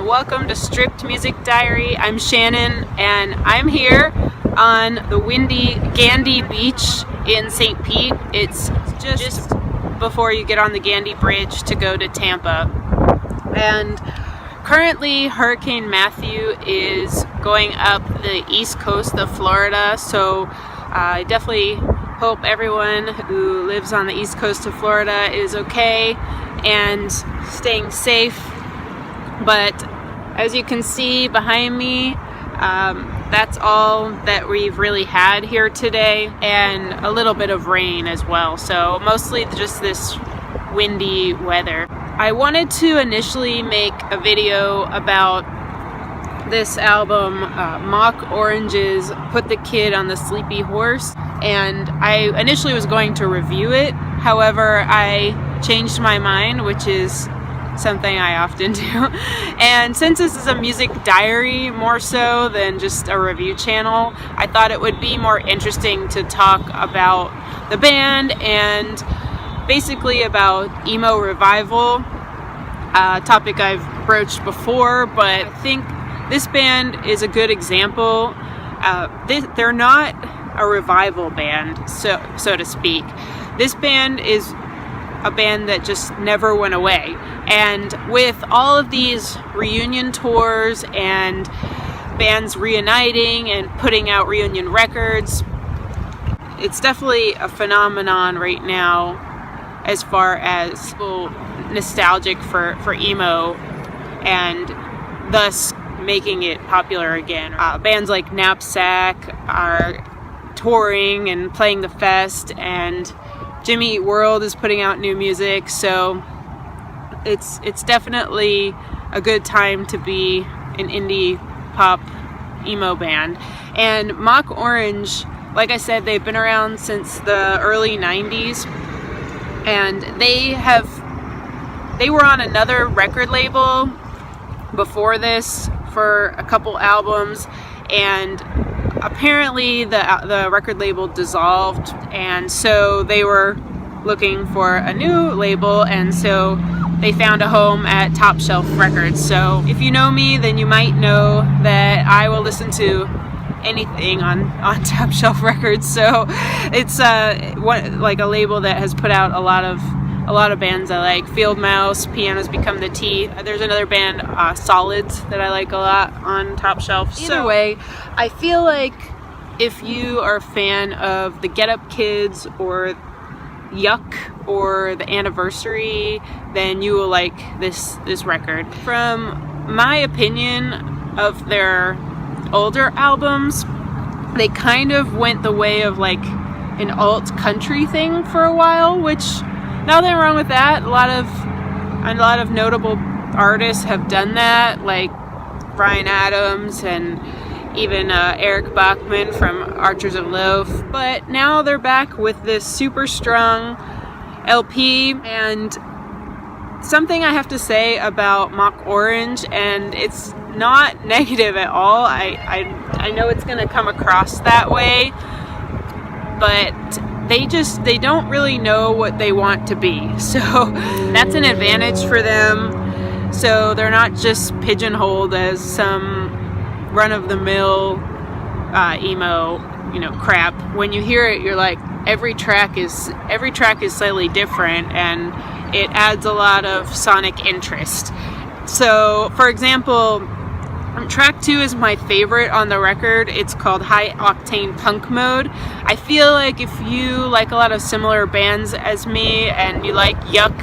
and welcome to Stripped Music Diary. I'm Shannon and I'm here on the windy Gandy Beach in St. Pete. It's just before you get on the Gandy Bridge to go to Tampa. And currently Hurricane Matthew is going up the east coast of Florida, so I definitely hope everyone who lives on the east coast of Florida is okay and staying safe. But as you can see behind me, that's all that we've really had here today, and a little bit of rain as well, so mostly just this windy weather. I wanted to initially make a video about this album, Mock Orange's Put the Kid on the Sleepy Horse, and I initially was going to review it. However, I changed my mind, which is something I often do. And since this is a music diary more so than just a review channel, I thought it would be more interesting to talk about the band and basically about emo revival, a topic I've broached before, but I think this band is a good example. They're not a revival band, so to speak. This band is a band that just never went away. And with all of these reunion tours and bands reuniting and putting out reunion records, it's definitely a phenomenon right now as far as people nostalgic for emo and thus making it popular again. Bands like Knapsack are touring and playing the fest, and Jimmy Eat World is putting out new music, so it's definitely a good time to be an indie pop emo band. And Mock Orange, like I said, they've been around since the early 90s, and they were on another record label before this for a couple albums, and apparently the record label dissolved, and so they were looking for a new label, and so they found a home at Top Shelf Records. So if you know me, then you might know that I will listen to anything on Top Shelf Records. So it's like a label that has put out a lot of bands I like. Field Mouse, Pianos Become the Teeth. There's another band, Solids, that I like a lot on Top Shelf. Either way, I feel like if you are a fan of the Get Up Kids or Yuck or the Anniversary, then you will like this record. From my opinion of their older albums, they kind of went the way of like an alt country thing for a while, which nothing wrong with that. A lot of notable artists have done that, like Bryan Adams and even Eric Bachman from Archers of Loaf. But now they're back with this super strong LP, and something I have to say about Mock Orange, and it's not negative at all. I know it's gonna come across that way, but they don't really know what they want to be. So that's an advantage for them. So they're not just pigeonholed as some run-of-the-mill emo, crap. When you hear it, you're like, every track is slightly different, and it adds a lot of sonic interest. So, for example, track 2 is my favorite on the record. It's called High Octane Punk Mode. I feel like if you like a lot of similar bands as me and you like Yuck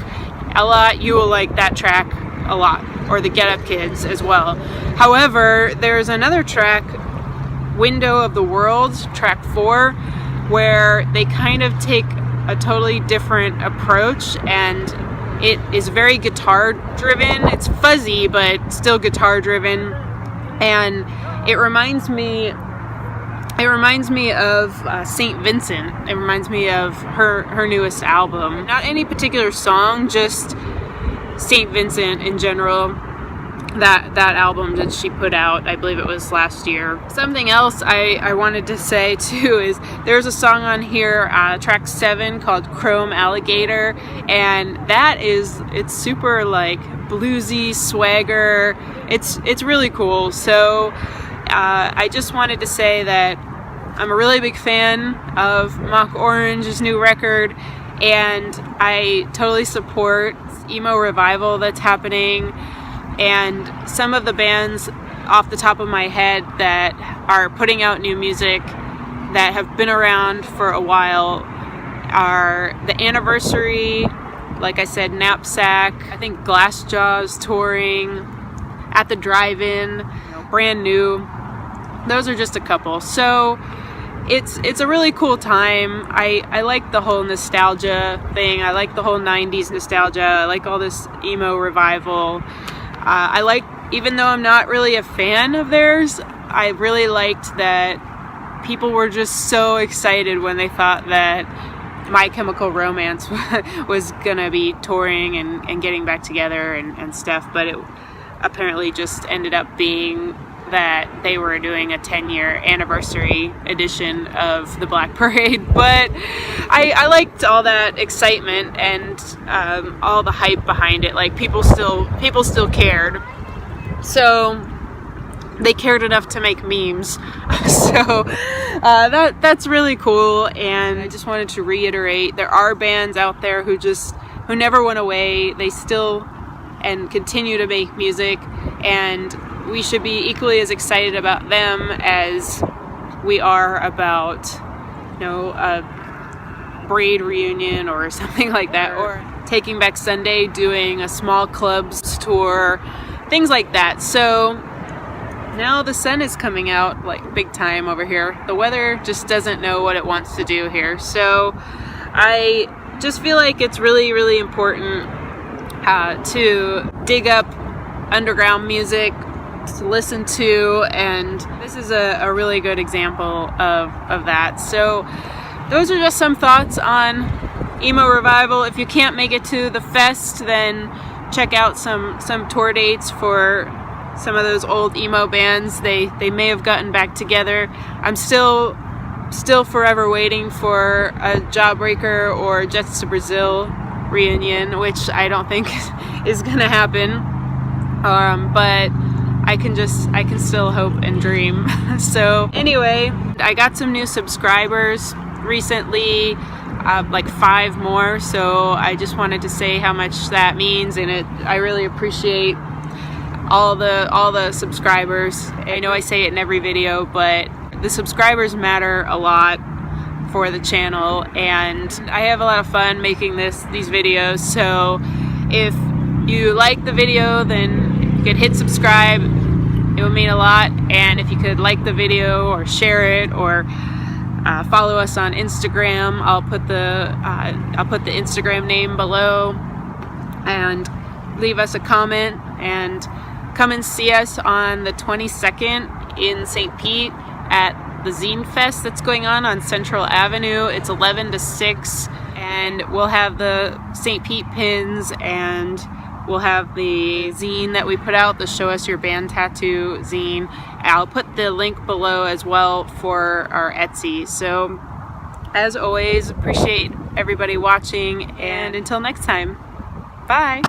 a lot, you will like that track a lot, or the Get Up Kids as well. However, there's another track, Window of the World, track 4, where they kind of take a totally different approach, and it is very guitar driven. It's fuzzy, but still guitar driven, and it reminds me of St. Vincent. It reminds me of her newest album. Not any particular song, just St. Vincent in general. That album that she put out, I believe it was last year. Something else I wanted to say too is there's a song on here, track 7, called Chrome Alligator, and it's super like bluesy swagger. It's really cool. So I just wanted to say that I'm a really big fan of Mock Orange's new record, and I totally support emo revival that's happening. And some of the bands off the top of my head that are putting out new music that have been around for a while are The Anniversary, like I said, Knapsack, I think Glassjaw's touring, At the Drive-In, brand new. Those are just a couple. So it's a really cool time. I like the whole nostalgia thing. I like the whole 90s nostalgia. I like all this emo revival. I like, even though I'm not really a fan of theirs, I really liked that people were just so excited when they thought that My Chemical Romance was gonna be touring and getting back together and stuff, but it apparently just ended up being that they were doing a 10-year anniversary edition of the Black Parade. But I liked all that excitement and all the hype behind it. Like people still cared, so they cared enough to make memes. So that's really cool. And I just wanted to reiterate, there are bands out there who never went away. They still and continue to make music, and we should be equally as excited about them as we are about, a Braid reunion or something like that, or Taking Back Sunday doing a small clubs tour, things like that. So now the sun is coming out like big time over here. The weather just doesn't know what it wants to do here. So I just feel like it's really, really important to dig up underground music to listen to, and this is a really good example of that. So those are just some thoughts on emo revival. If you can't make it to the fest, then check out some tour dates for some of those old emo bands. They may have gotten back together. I'm still forever waiting for a Jawbreaker or Jets to Brazil reunion, which I don't think is gonna happen, but I can still hope and dream. So anyway, I got some new subscribers recently, like 5 more, so I just wanted to say how much that means, and I really appreciate all the subscribers. I know I say it in every video, but the subscribers matter a lot for the channel, and I have a lot of fun making these videos. So if you like the video, then you could hit subscribe. It would mean a lot. And if you could like the video or share it, or follow us on Instagram, I'll put the Instagram name below, and leave us a comment, and come and see us on the 22nd in St. Pete at the Zine Fest that's going on Central Avenue. It's 11 to 6, and we'll have the St. Pete pins, and we'll have the zine that we put out, the Show Us Your Band Tattoo zine. I'll put the link below as well for our Etsy. So as always, appreciate everybody watching, and until next time, bye.